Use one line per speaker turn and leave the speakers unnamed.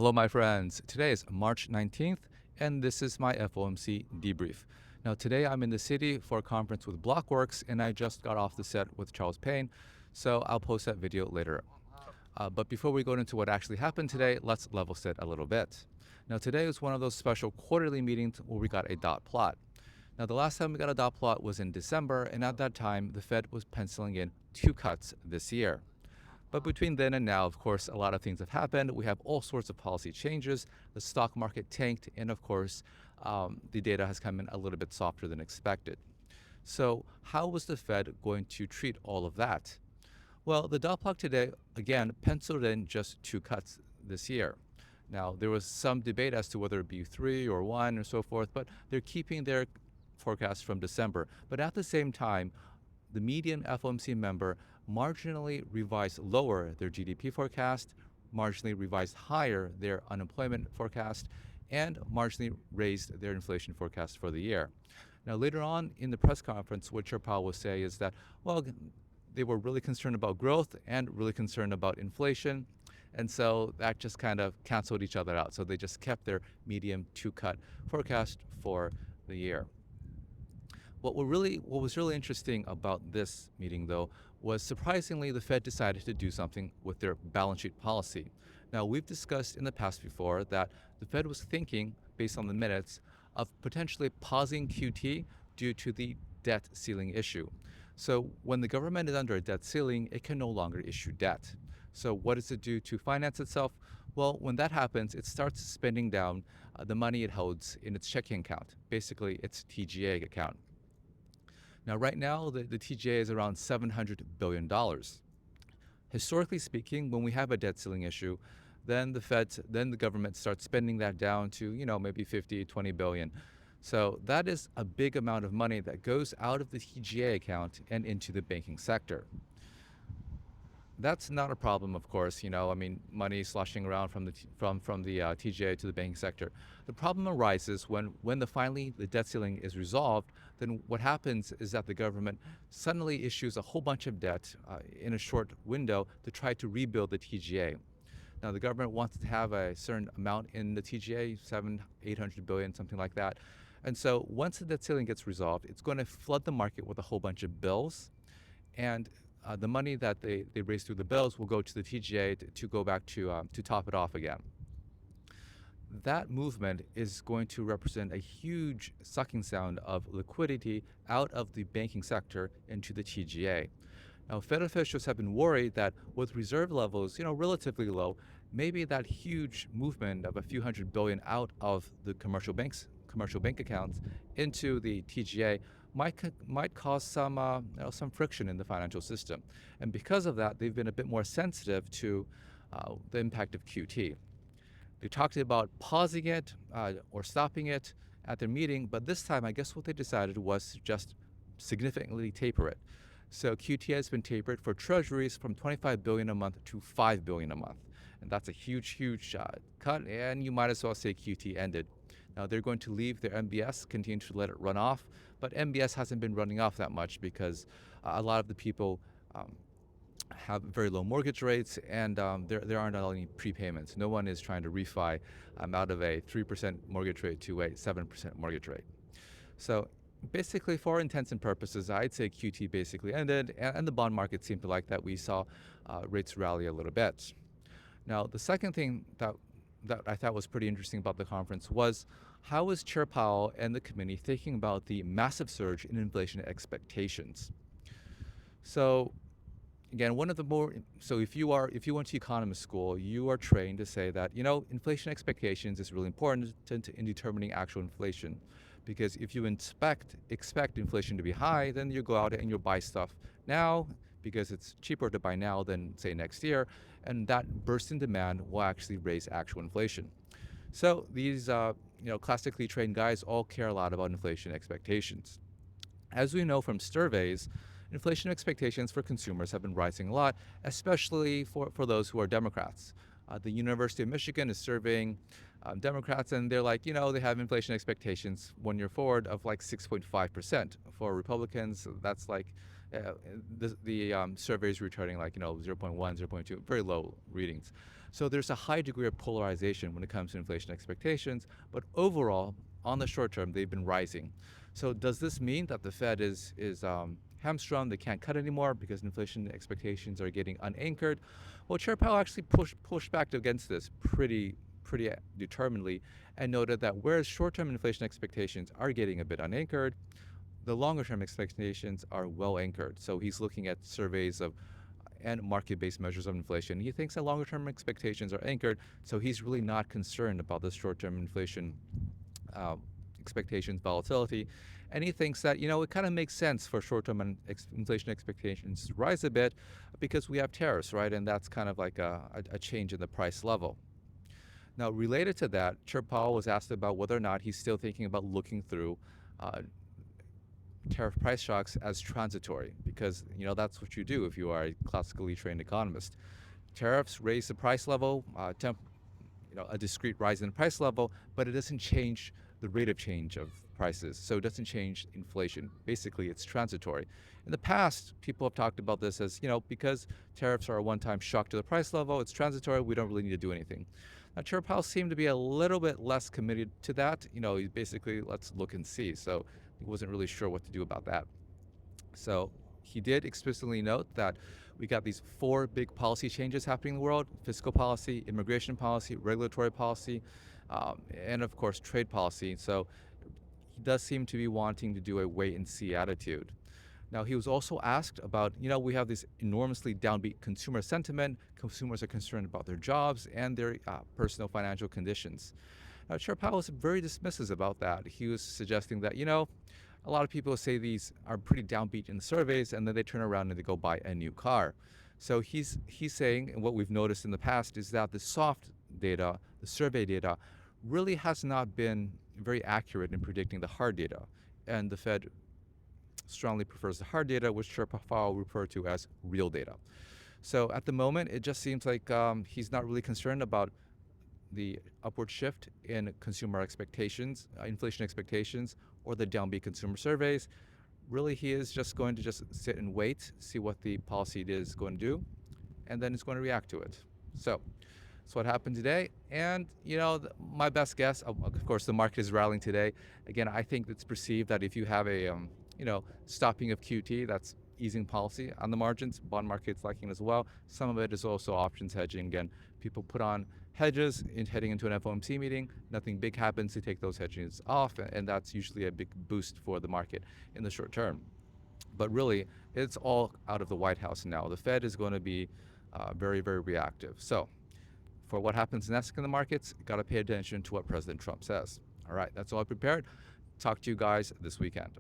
Hello, my friends. Today is March 19th, and this is my FOMC debrief. Now, today I'm in the city for a conference with Blockworks, and I just got off the set with Charles Payne, so I'll post that video later. But before we go into what actually happened today, let's level set a little bit. Now, today was one of those special quarterly meetings where we got a dot plot. Now, the last time we got a dot plot was in December, and at that time, the Fed was penciling in 2 cuts this year. But between then and now, of course, a lot of things have happened. We have all sorts of policy changes. The stock market tanked, and of course, the data has come in a little bit softer than expected. So how was the Fed going to treat all of that? Well, the dot plot today, again, penciled in just 2 cuts this year. Now, there was some debate as to whether it be 3 or 1 or so forth, but they're keeping their forecast from December. But at the same time, the median FOMC member marginally revised lower their GDP forecast, marginally revised higher their unemployment forecast, and marginally raised their inflation forecast for the year. Now, later on in the press conference, what Chair Powell will say is that, well, they were really concerned about growth and really concerned about inflation. And so that just kind of canceled each other out. So they just kept their medium 2-cut forecast for the year. What was really interesting about this meeting, though, was surprisingly the Fed decided to do something with their balance sheet policy. Now, we've discussed in the past before that the Fed was thinking, based on the minutes, of potentially pausing QT due to the debt ceiling issue. So when the government is under a debt ceiling, it can no longer issue debt. So what does it do to finance itself? Well, when that happens, it starts spending down the money it holds in its checking account, basically its TGA account. Now, right now, the TGA is around $700 billion. Historically speaking, when we have a debt ceiling issue, then the government starts spending that down to, maybe 50, 20 billion. So that is a big amount of money that goes out of the TGA account and into the banking sector. That's not a problem, of course. Money sloshing around from the TGA to the banking sector. The problem arises when finally the debt ceiling is resolved. Then what happens is that the government suddenly issues a whole bunch of debt in a short window to try to rebuild the TGA. Now, the government wants to have a certain amount in the TGA, 800 billion, something like that. And so once the debt ceiling gets resolved, it's going to flood the market with a whole bunch of bills, and the money that they raise through the bills will go to the TGA to go back to top it off again. That movement is going to represent a huge sucking sound of liquidity out of the banking sector into the TGA. Now, Fed officials have been worried that with reserve levels, relatively low, maybe that huge movement of a few hundred billion out of the commercial bank accounts into the TGA might cause some friction in the financial system. And because of that, they've been a bit more sensitive to the impact of QT. They talked about pausing it or stopping it at their meeting, but this time I guess what they decided was to just significantly taper it. So QT has been tapered for treasuries from 25 billion a month to 5 billion a month. And that's a huge cut, and you might as well say QT ended. Now, they're going to leave their MBS, continue to let it run off, but MBS hasn't been running off that much because a lot of the people have very low mortgage rates, and there aren't any prepayments. No one is trying to refi out of a 3% mortgage rate to a 7% mortgage rate. So basically, for all intents and purposes, I'd say QT basically ended, and the bond market seemed to like that. We saw rates rally a little bit. Now, the second thing that I thought was pretty interesting about the conference was how was Chair Powell and the committee thinking about the massive surge in inflation expectations? So again, if you went to economist school, you are trained to say that, inflation expectations is really important in determining actual inflation. Because if you expect inflation to be high, then you go out and you buy stuff now because it's cheaper to buy now than, say, next year. And that burst in demand will actually raise actual inflation. So these, classically trained guys all care a lot about inflation expectations. As we know from surveys, inflation expectations for consumers have been rising a lot, especially for those who are Democrats. The University of Michigan is surveying Democrats, and they're like, they have inflation expectations 1 year forward of like 6.5%. For Republicans, that's like the survey is returning like 0.1, 0.2, very low readings. So there's a high degree of polarization when it comes to inflation expectations, but overall, on the short term, they've been rising. So does this mean that the Fed is hamstrung? They can't cut anymore because inflation expectations are getting unanchored? Well, Chair Powell actually pushed back against this pretty determinedly and noted that whereas short-term inflation expectations are getting a bit unanchored, the longer-term expectations are well anchored. So he's looking at surveys of and market-based measures of inflation. He thinks that longer-term expectations are anchored, so he's really not concerned about the short-term inflation uh, expectations volatility. And he thinks that, it kind of makes sense for short-term inflation expectations to rise a bit because we have tariffs, right? And that's kind of like a change in the price level. Now, related to that, Chair Powell was asked about whether or not he's still thinking about looking through uh, tariff price shocks as transitory, because that's what you do if you are a classically trained economist. Tariffs raise the price level, a discrete rise in the price level, but it doesn't change the rate of change of prices. So it doesn't change inflation. Basically, it's transitory. In the past, people have talked about this as, because tariffs are a one-time shock to the price level, it's transitory, we don't really need to do anything. Now, Chair Powell seemed to be a little bit less committed to that. He's basically, let's look and see. So he wasn't really sure what to do about that. So he did explicitly note that we got these 4 big policy changes happening in the world: fiscal policy, immigration policy, regulatory policy, and of course trade policy. So he does seem to be wanting to do a wait and see attitude. Now, he was also asked about, we have this enormously downbeat consumer sentiment. Consumers are concerned about their jobs and their personal financial conditions. Now, Chair Powell was very dismissive about that. He was suggesting that, a lot of people say these are pretty downbeat in the surveys, and then they turn around and they go buy a new car. So he's saying, and what we've noticed in the past is that the soft data, the survey data, really has not been very accurate in predicting the hard data. And the Fed strongly prefers the hard data, which Chair Powell referred to as real data. So at the moment, it just seems like he's not really concerned about the upward shift in consumer expectations, inflation expectations, or the downbeat consumer surveys. Really, he is just going to just sit and wait, see what the policy is going to do, and then it's going to react to it. So that's what happened today. And, my best guess, of course, the market is rallying today. Again, I think it's perceived that if you have a, stopping of QT, that's easing policy on the margins. Bond market's liking as well. Some of it is also options hedging. Again, people put on hedges heading into an FOMC meeting. Nothing big happens to take those hedges off, and that's usually a big boost for the market in the short term. But really, it's all out of the White House now. The Fed is going to be very, very reactive. So for what happens next in the markets, got to pay attention to what President Trump says. All right, that's all I prepared. Talk to you guys this weekend.